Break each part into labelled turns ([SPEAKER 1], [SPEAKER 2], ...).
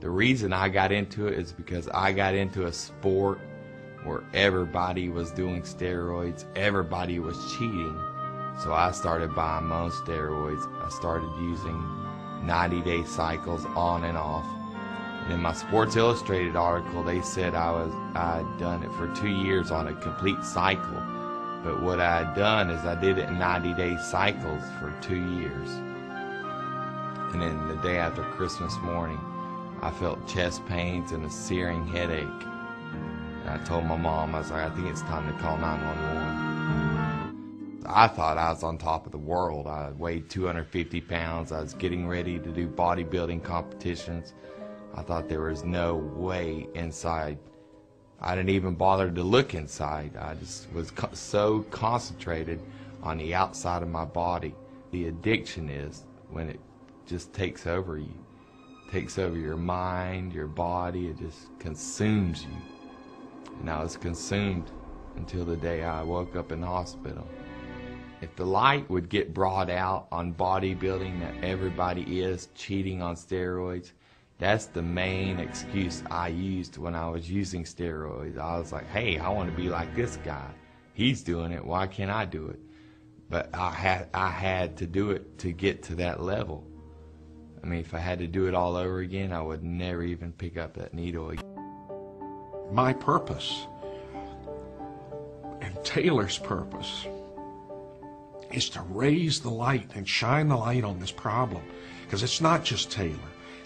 [SPEAKER 1] The reason I got into it is because I got into a sport where everybody was doing steroids, everybody was cheating. So I started buying my own steroids. I started using 90-day cycles on and off. And in my Sports Illustrated article, they said I had done it for 2 years on a complete cycle. But what I had done is I did it in 90-day cycles for 2 years. And then the day after Christmas morning, I felt chest pains and a searing headache. And I told my mom, I was like, I think it's time to call 911. I thought I was on top of the world. I weighed 250 pounds. I was getting ready to do bodybuilding competitions. I thought there was no way inside. I didn't even bother to look inside. I just was so concentrated on the outside of my body. The addiction is when it just takes over you. It takes over your mind, your body. It just consumes you. And I was consumed until the day I woke up in the hospital. If the light would get brought out on bodybuilding that everybody is cheating on steroids, that's the main excuse I used when I was using steroids. I was like, hey, I want to be like this guy. He's doing it. Why can't I do it? But I had to do it to get to that level. I mean, if I had to do it all over again, I would never even pick up that needle again.
[SPEAKER 2] My purpose and Taylor's purpose is to raise the light and shine the light on this problem, because it's not just Taylor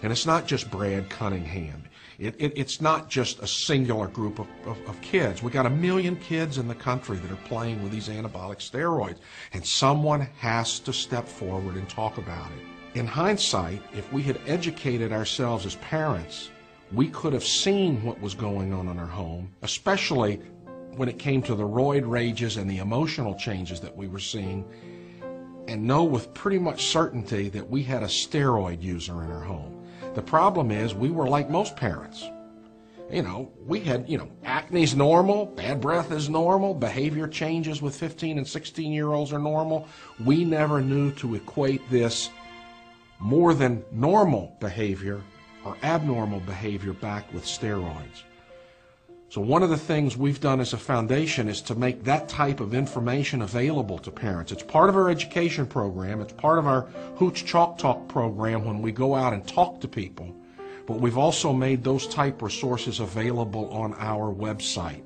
[SPEAKER 2] and it's not just Brad Cunningham. It's not just a singular group of kids. We got 1 million kids in the country that are playing with these anabolic steroids, and someone has to step forward and talk about it. In hindsight, if we had educated ourselves as parents, we could have seen what was going on in our home, especially when it came to the roid rages and the emotional changes that we were seeing, and know with pretty much certainty that we had a steroid user in our home. The problem is we were like most parents. We had, acne's normal, bad breath is normal, behavior changes with 15 and 16-year-olds are normal. We never knew to equate this more than normal behavior or abnormal behavior back with steroids. So one of the things we've done as a foundation is to make that type of information available to parents. It's part of our education program. It's part of our Hooch Chalk Talk program when we go out and talk to people. But we've also made those type resources available on our website.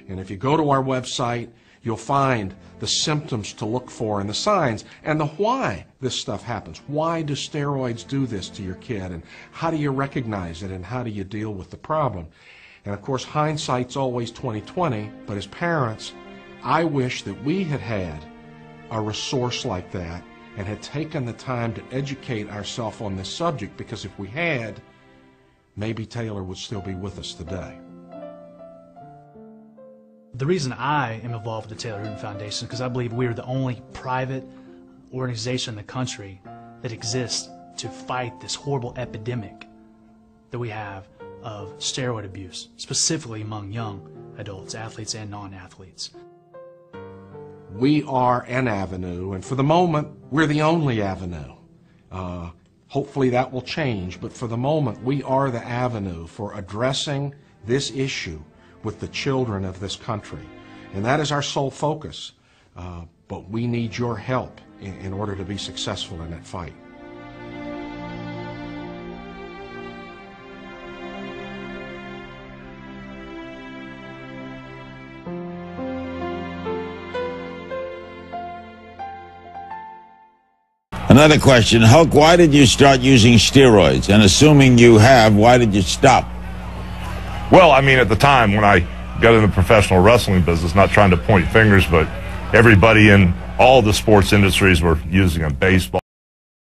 [SPEAKER 2] And if you go to our website, you'll find the symptoms to look for and the signs and the why this stuff happens. Why do steroids do this to your kid? And how do you recognize it? And how do you deal with the problem? And of course, hindsight's always 20/20, but as parents, I wish that we had had a resource like that and had taken the time to educate ourselves on this subject, because if we had, maybe Taylor would still be with us today.
[SPEAKER 3] The reason I am involved with the Taylor Hooten Foundation is because I believe we are the only private organization in the country that exists to fight this horrible epidemic that we have of steroid abuse, specifically among young adults, athletes and non-athletes.
[SPEAKER 2] We are an avenue, and for the moment, we're the only avenue. Hopefully that will change, but for the moment, we are the avenue for addressing this issue with the children of this country. And that is our sole focus. But we need your help in order to be successful in that fight.
[SPEAKER 4] Another question, Hulk, why did you start using steroids? And assuming you have, why did you stop?
[SPEAKER 5] Well, I mean, at the time when I got in the professional wrestling business, not trying to point fingers, but everybody in all the sports industries were using them. Baseball.